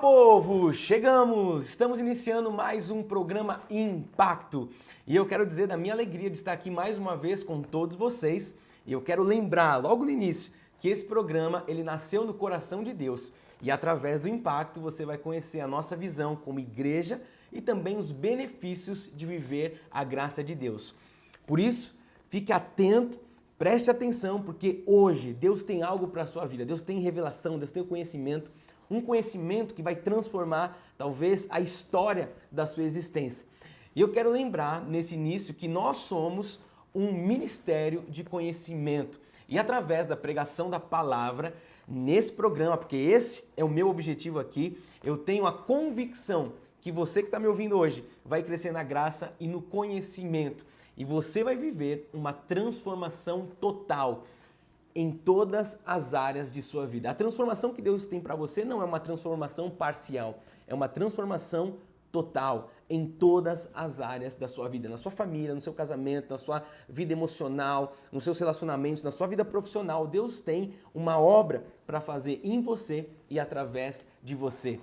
Povo! Chegamos! Estamos iniciando mais um programa Impacto. E eu quero dizer da minha alegria de estar aqui mais uma vez com todos vocês. E eu quero lembrar logo no início que esse programa ele nasceu no coração de Deus. E através do Impacto você vai conhecer a nossa visão como igreja e também os benefícios de viver a graça de Deus. Por isso, fique atento, preste atenção, porque hoje Deus tem algo para a sua vida. Deus tem revelação, Deus tem conhecimento. Um conhecimento que vai transformar, talvez, a história da sua existência. E eu quero lembrar, nesse início, que nós somos um ministério de conhecimento. E através da pregação da palavra, nesse programa, porque esse é o meu objetivo aqui, eu tenho a convicção que você que está me ouvindo hoje vai crescer na graça e no conhecimento. E você vai viver uma transformação total em todas as áreas de sua vida. A transformação que Deus tem para você não é uma transformação parcial, é uma transformação total em todas as áreas da sua vida, na sua família, no seu casamento, na sua vida emocional, nos seus relacionamentos, na sua vida profissional. Deus tem uma obra para fazer em você e através de você.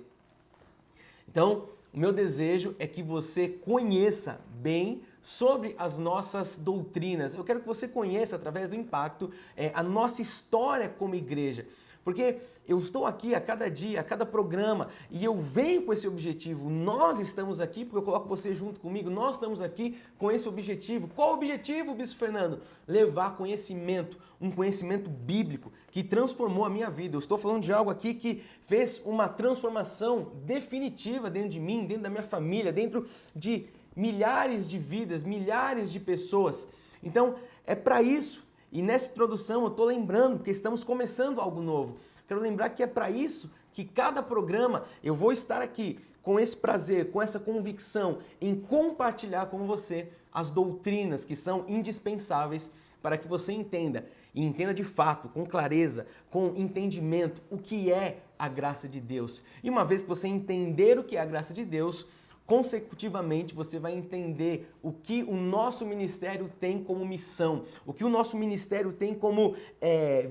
Então, o meu desejo é que você conheça bem sobre as nossas doutrinas. Eu quero que você conheça, através do Impacto, a nossa história como igreja. Porque eu estou aqui a cada dia, a cada programa, e eu venho com esse objetivo. Nós estamos aqui, porque eu coloco você junto comigo, nós estamos aqui com esse objetivo. Qual o objetivo, Bispo Fernando? Levar conhecimento, um conhecimento bíblico que transformou a minha vida. Eu estou falando de algo aqui que fez uma transformação definitiva dentro de mim, dentro da minha família, dentro de milhares de vidas, milhares de pessoas. Então, é para isso. E nessa introdução eu estou lembrando, porque estamos começando algo novo. Quero lembrar que é para isso que cada programa eu vou estar aqui com esse prazer, com essa convicção em compartilhar com você as doutrinas que são indispensáveis para que você entenda, e entenda de fato, com clareza, com entendimento, o que é a graça de Deus. E uma vez que você entender o que é a graça de Deus, consecutivamente você vai entender o que o nosso ministério tem como missão, o que o nosso ministério tem como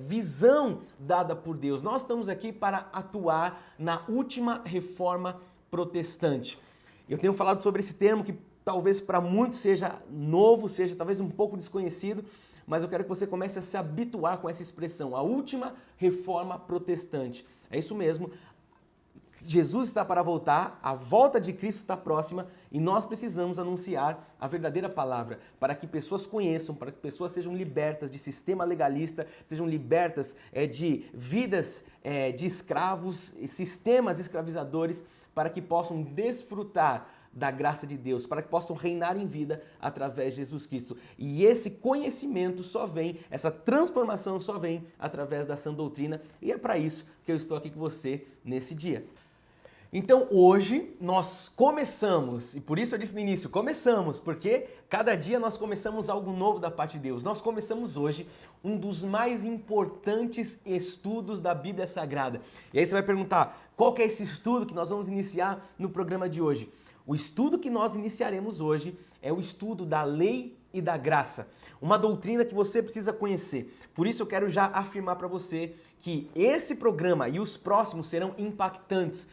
visão dada por Deus. Nós estamos aqui para atuar na última reforma protestante. Eu tenho falado sobre esse termo que talvez para muitos seja novo, seja talvez um pouco desconhecido, mas eu quero que você comece a se habituar com essa expressão, a última reforma protestante. É isso mesmo. Jesus está para voltar, a volta de Cristo está próxima e nós precisamos anunciar a verdadeira palavra para que pessoas conheçam, para que pessoas sejam libertas de sistema legalista, sejam libertas de vidas de escravos, sistemas escravizadores, para que possam desfrutar da graça de Deus, para que possam reinar em vida através de Jesus Cristo. E esse conhecimento só vem, essa transformação só vem através da sã doutrina e é para isso que eu estou aqui com você nesse dia. Então hoje nós começamos, e por isso eu disse no início, começamos, porque cada dia nós começamos algo novo da parte de Deus. Nós começamos hoje um dos mais importantes estudos da Bíblia Sagrada. E aí você vai perguntar, qual que é esse estudo que nós vamos iniciar no programa de hoje? O estudo que nós iniciaremos hoje é o estudo da lei e da graça, uma doutrina que você precisa conhecer. Por isso eu quero já afirmar para você que esse programa e os próximos serão impactantes.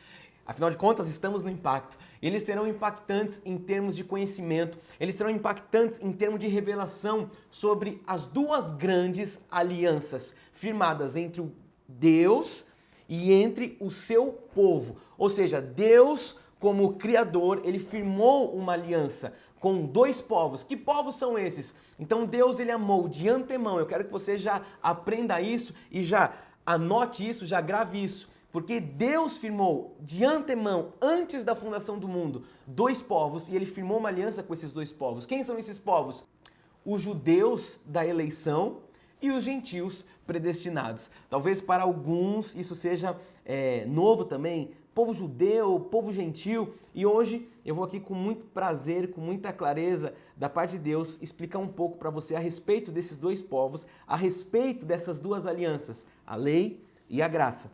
Afinal de contas, estamos no Impacto. Eles serão impactantes em termos de conhecimento, eles serão impactantes em termos de revelação sobre as duas grandes alianças firmadas entre o Deus e entre o seu povo. Ou seja, Deus, como Criador, ele firmou uma aliança com dois povos. Que povos são esses? Então Deus ele amou de antemão. Eu quero que você já aprenda isso e já anote isso, já grave isso. Porque Deus firmou de antemão, antes da fundação do mundo, dois povos e ele firmou uma aliança com esses dois povos. Quem são esses povos? Os judeus da eleição e os gentios predestinados. Talvez para alguns isso seja novo também, povo judeu, povo gentil. E hoje eu vou aqui com muito prazer, com muita clareza da parte de Deus, explicar um pouco para você a respeito desses dois povos, a respeito dessas duas alianças, a lei e a graça.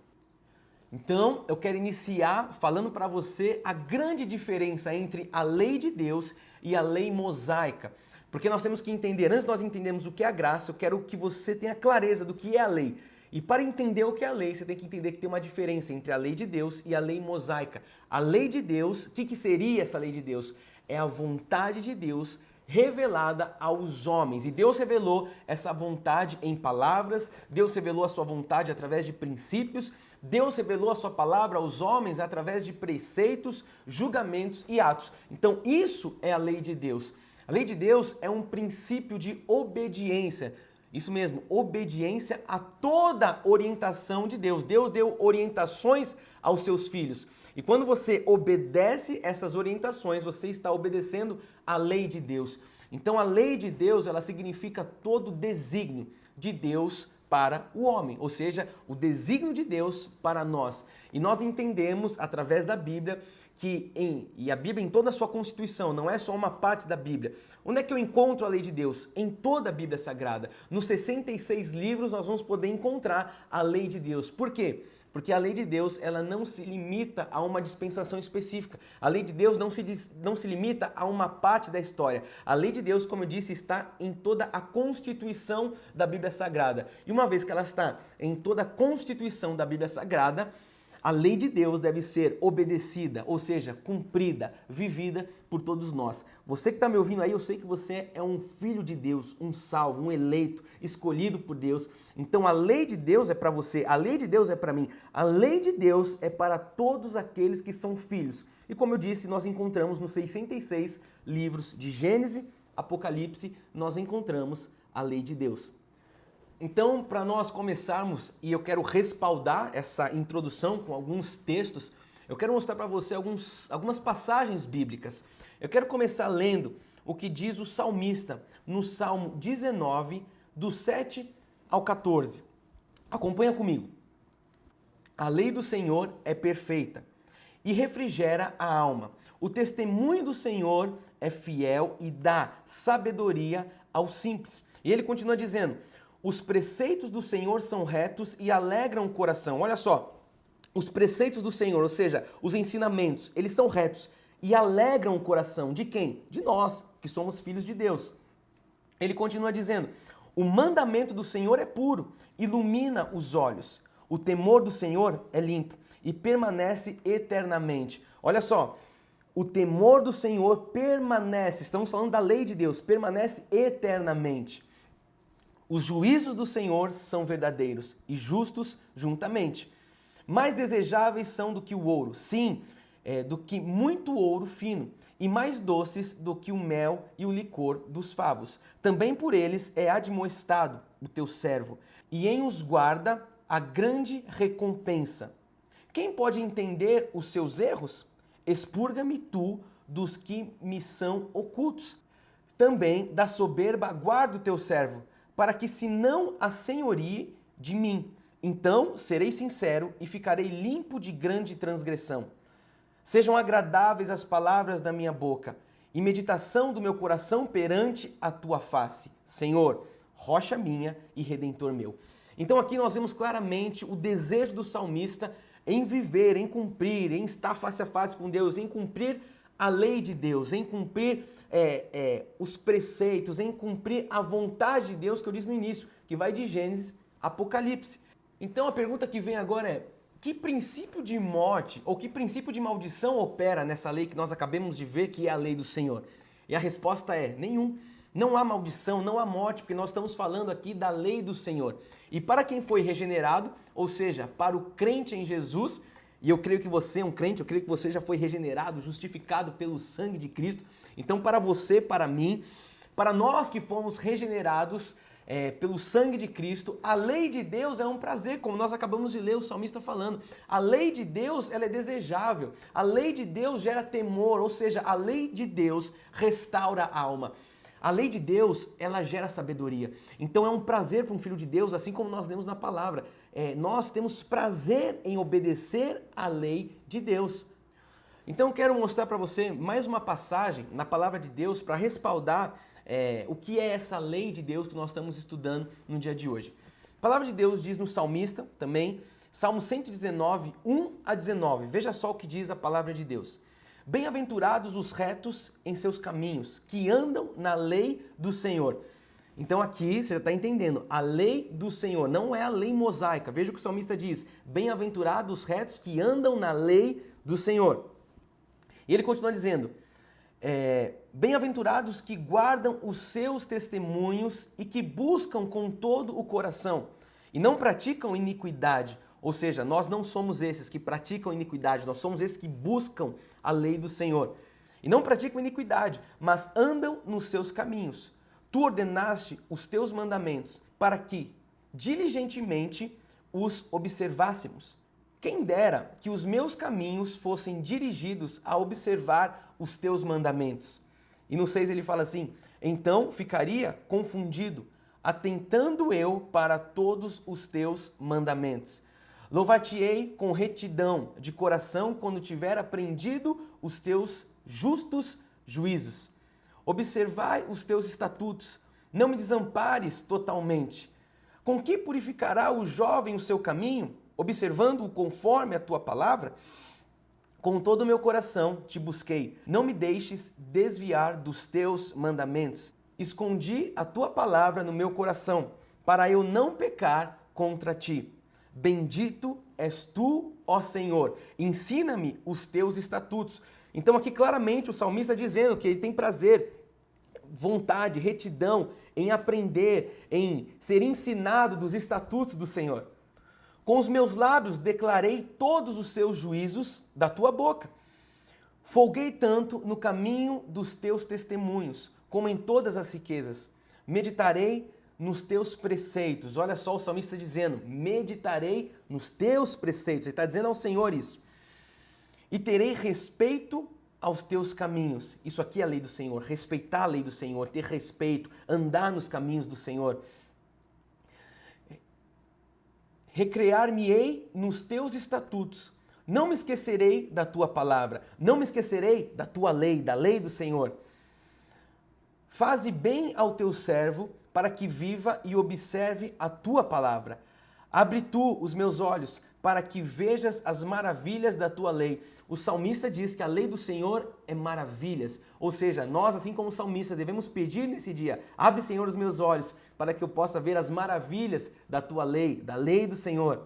Então, eu quero iniciar falando para você a grande diferença entre a lei de Deus e a lei mosaica. Porque nós temos que entender, antes de nós entendermos o que é a graça, eu quero que você tenha clareza do que é a lei. E para entender o que é a lei, você tem que entender que tem uma diferença entre a lei de Deus e a lei mosaica. A lei de Deus, o que seria essa lei de Deus? É a vontade de Deus revelada aos homens. E Deus revelou essa vontade em palavras, Deus revelou a sua vontade através de princípios, Deus revelou a sua palavra aos homens através de preceitos, julgamentos e atos. Então isso é a lei de Deus. A lei de Deus é um princípio de obediência. Isso mesmo, obediência a toda orientação de Deus. Deus deu orientações aos seus filhos. E quando você obedece essas orientações, você está obedecendo a lei de Deus. Então a lei de Deus, ela significa todo o desígnio de Deus para o homem, ou seja, o desígnio de Deus para nós. E nós entendemos através da Bíblia e a Bíblia em toda a sua constituição, não é só uma parte da Bíblia. Onde é que eu encontro a lei de Deus? Em toda a Bíblia Sagrada. Nos 66 livros nós vamos poder encontrar a lei de Deus. Por quê? Porque a lei de Deus, ela não se limita a uma dispensação específica. A lei de Deus não se limita a uma parte da história. A lei de Deus, como eu disse, está em toda a constituição da Bíblia Sagrada. E uma vez que ela está em toda a constituição da Bíblia Sagrada, a lei de Deus deve ser obedecida, ou seja, cumprida, vivida por todos nós. Você que está me ouvindo aí, eu sei que você é um filho de Deus, um salvo, um eleito, escolhido por Deus. Então a lei de Deus é para você, a lei de Deus é para mim, a lei de Deus é para todos aqueles que são filhos. E como eu disse, nós encontramos nos 66 livros de Gênesis, Apocalipse, nós encontramos a lei de Deus. Então, para nós começarmos, e eu quero respaldar essa introdução com alguns textos, eu quero mostrar para você algumas passagens bíblicas. Eu quero começar lendo o que diz o salmista no Salmo 19, do 7 ao 14. Acompanha comigo. A lei do Senhor é perfeita e refrigera a alma. O testemunho do Senhor é fiel e dá sabedoria aos simples. E ele continua dizendo: os preceitos do Senhor são retos e alegram o coração. Olha só, os preceitos do Senhor, ou seja, os ensinamentos, eles são retos e alegram o coração. De quem? De nós, que somos filhos de Deus. Ele continua dizendo: o mandamento do Senhor é puro, ilumina os olhos. O temor do Senhor é limpo e permanece eternamente. Olha só, o temor do Senhor permanece, estamos falando da lei de Deus, permanece eternamente. Os juízos do Senhor são verdadeiros e justos juntamente. Mais desejáveis são do que o ouro, sim, do que muito ouro fino, e mais doces do que o mel e o licor dos favos. Também por eles é admoestado o teu servo, e em os guarda a grande recompensa. Quem pode entender os seus erros? Expurga-me tu dos que me são ocultos. Também da soberba guarda o teu servo, para que se não assenhorie de mim. Então serei sincero e ficarei limpo de grande transgressão. Sejam agradáveis as palavras da minha boca e meditação do meu coração perante a tua face, Senhor, rocha minha e redentor meu. Então aqui nós vemos claramente o desejo do salmista em viver, em cumprir, em estar face a face com Deus, em cumprir a lei de Deus, em cumprir os preceitos, em cumprir a vontade de Deus que eu disse no início, que vai de Gênesis a Apocalipse. Então a pergunta que vem agora é: que princípio de morte ou que princípio de maldição opera nessa lei que nós acabamos de ver, que é a lei do Senhor? E a resposta é: nenhum. Não há maldição, não há morte, porque nós estamos falando aqui da lei do Senhor. E para quem foi regenerado, ou seja, para o crente em Jesus, e eu creio que você é um crente, eu creio que você já foi regenerado, justificado pelo sangue de Cristo. Então, para você, para mim, para nós que fomos regenerados pelo sangue de Cristo, a lei de Deus é um prazer, como nós acabamos de ler o salmista falando. A lei de Deus, ela é desejável. A lei de Deus gera temor, ou seja, a lei de Deus restaura a alma. A lei de Deus, ela gera sabedoria. Então é um prazer para um filho de Deus, assim como nós lemos na palavra. Nós temos prazer em obedecer à lei de Deus. Então eu quero mostrar para você mais uma passagem na palavra de Deus para respaldar o que é essa lei de Deus que nós estamos estudando no dia de hoje. A palavra de Deus diz no salmista também, Salmo 119, 1 a 19. Veja só o que diz a palavra de Deus. Bem-aventurados os retos em seus caminhos, que andam na lei do Senhor. Então aqui você já está entendendo, a lei do Senhor não é a lei mosaica. Veja o que o salmista diz, bem-aventurados os retos que andam na lei do Senhor. E ele continua dizendo, bem-aventurados que guardam os seus testemunhos e que buscam com todo o coração e não praticam iniquidade. Ou seja, nós não somos esses que praticam iniquidade, nós somos esses que buscam a lei do Senhor. E não praticam iniquidade, mas andam nos seus caminhos. Tu ordenaste os teus mandamentos para que diligentemente os observássemos. Quem dera que os meus caminhos fossem dirigidos a observar os teus mandamentos. E no 6 ele fala assim, então ficaria confundido, atentando eu para todos os teus mandamentos. Louvar-te-ei com retidão de coração quando tiver aprendido os teus justos juízos. Observai os teus estatutos, não me desampares totalmente. Com que purificará o jovem o seu caminho, observando-o conforme a tua palavra? Com todo o meu coração te busquei, não me deixes desviar dos teus mandamentos. Escondi a tua palavra no meu coração, para eu não pecar contra ti. Bendito és tu, ó Senhor, ensina-me os teus estatutos. Então aqui claramente o salmista dizendo que ele tem prazer, vontade, retidão em aprender, em ser ensinado dos estatutos do Senhor. Com os meus lábios declarei todos os seus juízos da tua boca. Folguei tanto no caminho dos teus testemunhos, como em todas as riquezas. Meditarei nos teus preceitos. Olha só o salmista dizendo, meditarei nos teus preceitos. Ele está dizendo ao Senhor isso. E terei respeito aos teus caminhos. Isso aqui é a lei do Senhor. Respeitar a lei do Senhor, ter respeito, andar nos caminhos do Senhor. Recrear-me-ei nos teus estatutos. Não me esquecerei da tua palavra. Não me esquecerei da tua lei, da lei do Senhor. Faze bem ao teu servo, para que viva e observe a tua palavra. Abre tu os meus olhos, para que vejas as maravilhas da tua lei. O salmista diz que a lei do Senhor é maravilhas. Ou seja, nós, assim como o salmista, devemos pedir nesse dia, abre, Senhor, os meus olhos, para que eu possa ver as maravilhas da tua lei, da lei do Senhor.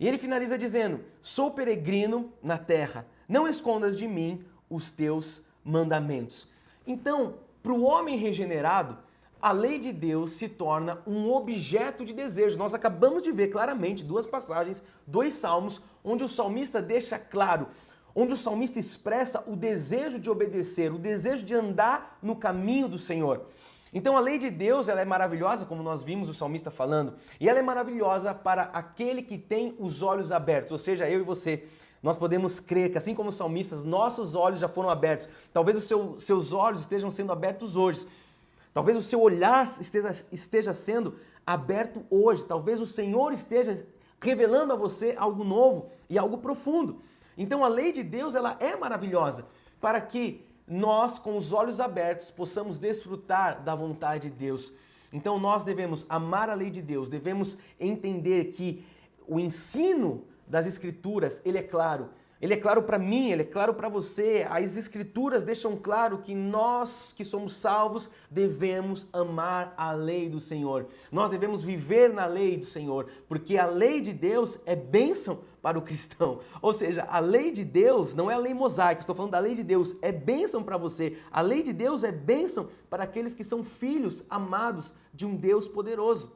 E ele finaliza dizendo, sou peregrino na terra, não escondas de mim os teus mandamentos. Então, para o homem regenerado, a lei de Deus se torna um objeto de desejo. Nós acabamos de ver claramente duas passagens, dois salmos, onde o salmista deixa claro, onde o salmista expressa o desejo de obedecer, o desejo de andar no caminho do Senhor. Então a lei de Deus, ela é maravilhosa, como nós vimos o salmista falando, e ela é maravilhosa para aquele que tem os olhos abertos, ou seja, eu e você. Nós podemos crer que, assim como os salmistas, nossos olhos já foram abertos. Talvez os seus olhos estejam sendo abertos hoje. Talvez o seu olhar esteja sendo aberto hoje. Talvez o Senhor esteja revelando a você algo novo e algo profundo. Então a lei de Deus, ela é maravilhosa para que nós, com os olhos abertos, possamos desfrutar da vontade de Deus. Então nós devemos amar a lei de Deus, devemos entender que o ensino das Escrituras, ele é claro. Ele é claro para mim, ele é claro para você. As Escrituras deixam claro que nós que somos salvos devemos amar a lei do Senhor. Nós devemos viver na lei do Senhor, porque a lei de Deus é bênção para o cristão. Ou seja, a lei de Deus não é a lei mosaica, estou falando da lei de Deus, é bênção para você. A lei de Deus é bênção para aqueles que são filhos amados de um Deus poderoso.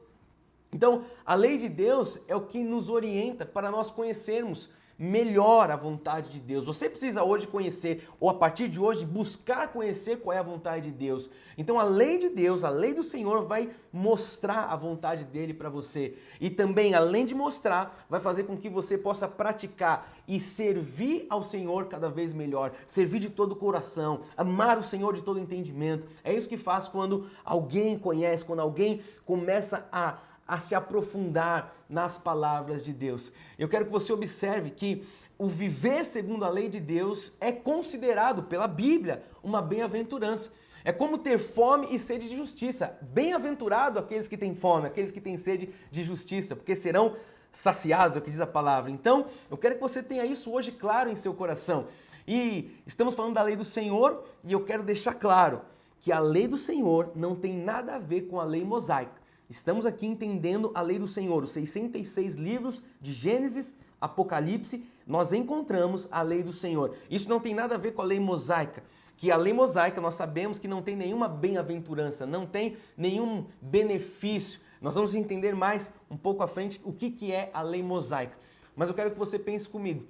Então, a lei de Deus é o que nos orienta para nós conhecermos melhor a vontade de Deus. Você precisa hoje conhecer, ou a partir de hoje, buscar conhecer qual é a vontade de Deus. Então a lei de Deus, a lei do Senhor vai mostrar a vontade dele para você. E também, além de mostrar, vai fazer com que você possa praticar e servir ao Senhor cada vez melhor. Servir de todo o coração, amar o Senhor de todo o entendimento. É isso que faz quando alguém conhece, quando alguém começa a se aprofundar nas palavras de Deus. Eu quero que você observe que o viver segundo a lei de Deus é considerado pela Bíblia uma bem-aventurança. É como ter fome e sede de justiça. Bem-aventurado aqueles que têm fome, aqueles que têm sede de justiça, porque serão saciados, é o que diz a palavra. Então, eu quero que você tenha isso hoje claro em seu coração. E estamos falando da lei do Senhor e eu quero deixar claro que a lei do Senhor não tem nada a ver com a lei mosaica. Estamos aqui entendendo a lei do Senhor, os 66 livros de Gênesis, Apocalipse, nós encontramos a lei do Senhor. Isso não tem nada a ver com a lei mosaica, que a lei mosaica nós sabemos que não tem nenhuma bem-aventurança, não tem nenhum benefício. Nós vamos entender mais um pouco à frente o que é a lei mosaica. Mas eu quero que você pense comigo.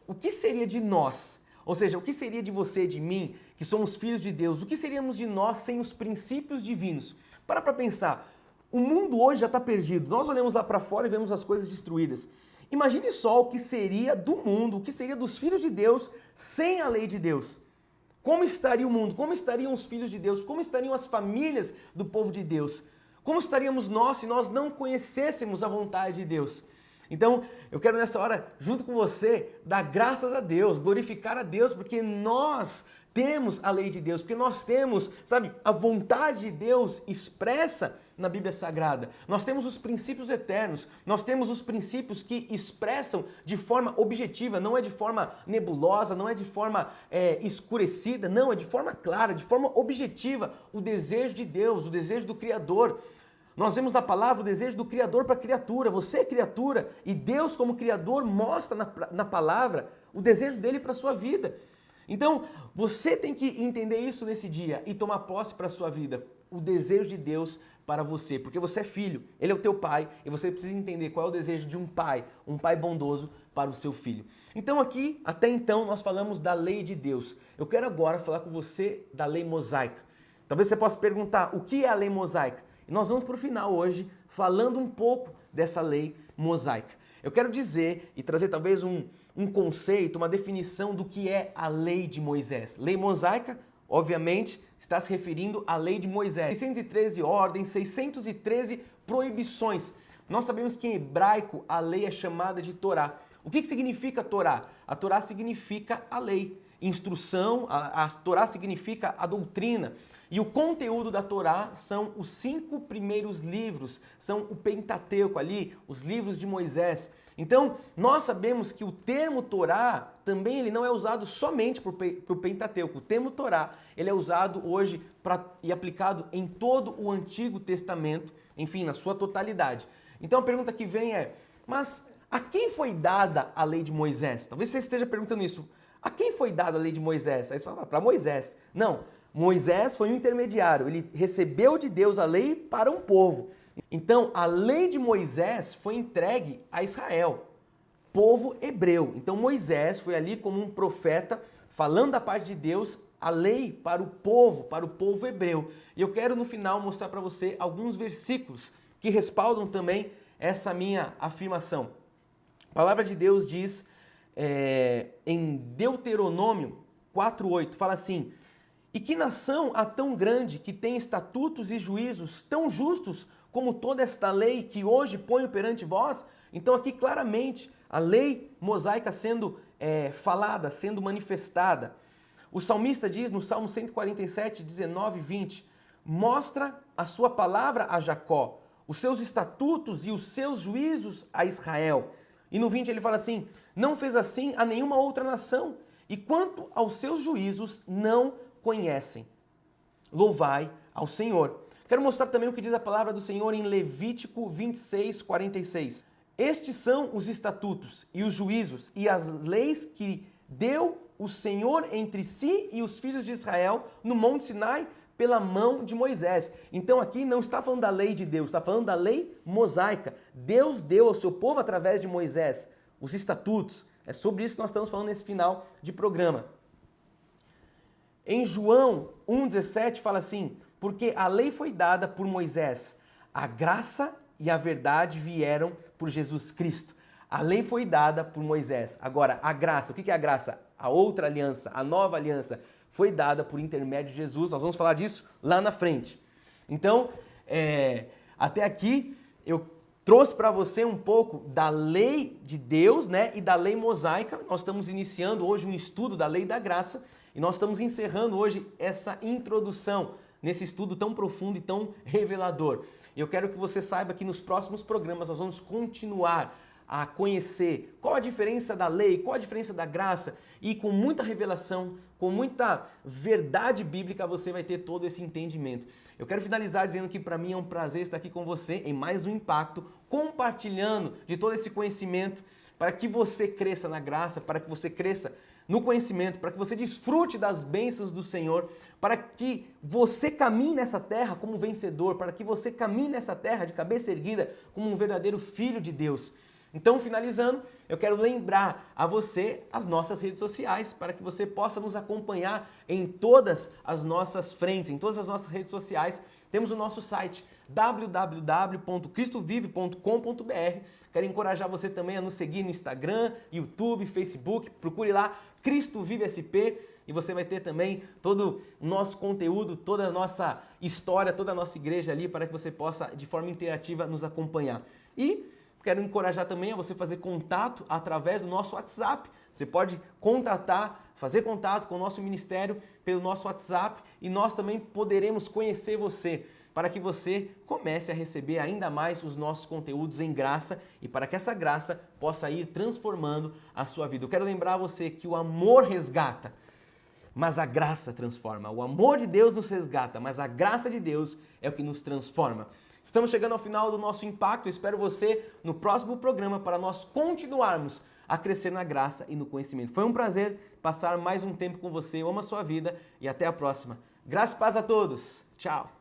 O que seria de nós? Ou seja, o que seria de você, de mim, que somos filhos de Deus? O que seríamos de nós sem os princípios divinos? Para pensar. O mundo hoje já está perdido. Nós olhamos lá para fora e vemos as coisas destruídas. Imagine só o que seria do mundo, o que seria dos filhos de Deus sem a lei de Deus. Como estaria o mundo? Como estariam os filhos de Deus? Como estariam as famílias do povo de Deus? Como estaríamos nós se nós não conhecêssemos a vontade de Deus? Então, eu quero nessa hora, junto com você, dar graças a Deus, glorificar a Deus, porque nós temos a lei de Deus, porque nós temos, sabe, a vontade de Deus expressa na Bíblia Sagrada. Nós temos os princípios eternos, nós temos os princípios que expressam de forma objetiva, não é de forma nebulosa, não é de forma escurecida, não, é de forma clara, de forma objetiva, o desejo de Deus, o desejo do Criador. Nós vemos na palavra o desejo do Criador para a criatura, você é criatura, e Deus como Criador mostra na palavra o desejo dele para a sua vida. Então, você tem que entender isso nesse dia e tomar posse para a sua vida, o desejo de Deus para você, porque você é filho, ele é o teu pai e você precisa entender qual é o desejo de um pai bondoso para o seu filho. Então aqui, até então, nós falamos da lei de Deus. Eu quero agora falar com você da lei mosaica. Talvez você possa perguntar, o que é a lei mosaica? E nós vamos para o final hoje, falando um pouco dessa lei mosaica. Eu quero dizer e trazer talvez um conceito, uma definição do que é a lei de Moisés. Lei mosaica, obviamente, está se referindo à lei de Moisés. 613 ordens, 613 proibições. Nós sabemos que em hebraico a lei é chamada de Torá. O que significa Torá? A Torá significa a lei, instrução, a Torá significa a doutrina. E o conteúdo da Torá são os 5 primeiros livros, são o Pentateuco ali, os livros de Moisés. Então, nós sabemos que o termo Torá também ele não é usado somente para o Pentateuco. O termo Torá ele é usado hoje e aplicado em todo o Antigo Testamento, enfim, na sua totalidade. Então a pergunta que vem é, mas a quem foi dada a lei de Moisés? Talvez você esteja perguntando isso. A quem foi dada a lei de Moisés? Aí você fala, para Moisés. Não, Moisés foi um intermediário, ele recebeu de Deus a lei para um povo. Então, a lei de Moisés foi entregue a Israel, povo hebreu. Então, Moisés foi ali como um profeta, falando da parte de Deus, a lei para o povo hebreu. E eu quero, no final, mostrar para você alguns versículos que respaldam também essa minha afirmação. A palavra de Deus diz, em Deuteronômio 4:8, fala assim, e que nação há tão grande que tem estatutos e juízos tão justos como toda esta lei que hoje ponho perante vós? Então aqui claramente a lei mosaica sendo falada, sendo manifestada. O salmista diz no Salmo 147, 19 e 20, mostra a sua palavra a Jacó, os seus estatutos e os seus juízos a Israel. E no 20 ele fala assim, não fez assim a nenhuma outra nação, e quanto aos seus juízos não conhecem. Louvai ao Senhor. Quero mostrar também o que diz a palavra do Senhor em Levítico 26, 46. Estes são os estatutos e os juízos e as leis que deu o Senhor entre si e os filhos de Israel no Monte Sinai pela mão de Moisés. Então aqui não está falando da lei de Deus, está falando da lei mosaica. Deus deu ao seu povo através de Moisés os estatutos. É sobre isso que nós estamos falando nesse final de programa. Em João 1,17 fala assim, porque a lei foi dada por Moisés, a graça e a verdade vieram por Jesus Cristo. A lei foi dada por Moisés. Agora, a graça, o que é a graça? A outra aliança, a nova aliança, foi dada por intermédio de Jesus. Nós vamos falar disso lá na frente. Então, até aqui eu trouxe para você um pouco da lei de Deus, né, e da lei mosaica. Nós estamos iniciando hoje um estudo da lei da graça e nós estamos encerrando hoje essa introdução nesse estudo tão profundo e tão revelador. Eu quero que você saiba que nos próximos programas nós vamos continuar a conhecer qual a diferença da lei, qual a diferença da graça, e com muita revelação, com muita verdade bíblica, você vai ter todo esse entendimento. Eu quero finalizar dizendo que para mim é um prazer estar aqui com você em mais um Impacto, compartilhando de todo esse conhecimento para que você cresça na graça, para que você cresça no conhecimento, para que você desfrute das bênçãos do Senhor, para que você caminhe nessa terra como vencedor, para que você caminhe nessa terra de cabeça erguida como um verdadeiro filho de Deus. Então, finalizando, eu quero lembrar a você as nossas redes sociais para que você possa nos acompanhar em todas as nossas frentes, em todas as nossas redes sociais. Temos o nosso site www.cristovive.com.br. Quero encorajar você também a nos seguir no Instagram, YouTube, Facebook. Procure lá Cristo Vive SP e você vai ter também todo o nosso conteúdo, toda a nossa história, toda a nossa igreja ali para que você possa, de forma interativa, nos acompanhar. E quero encorajar também a você fazer contato através do nosso WhatsApp. Você pode fazer contato com o nosso ministério pelo nosso WhatsApp e nós também poderemos conhecer você para que você comece a receber ainda mais os nossos conteúdos em graça e para que essa graça possa ir transformando a sua vida. Eu quero lembrar a você que o amor resgata, mas a graça transforma. O amor de Deus nos resgata, mas a graça de Deus é o que nos transforma. Estamos chegando ao final do nosso Impacto. Eu espero você no próximo programa para nós continuarmos a crescer na graça e no conhecimento. Foi um prazer passar mais um tempo com você. Eu amo a sua vida e até a próxima. Graça e paz a todos. Tchau.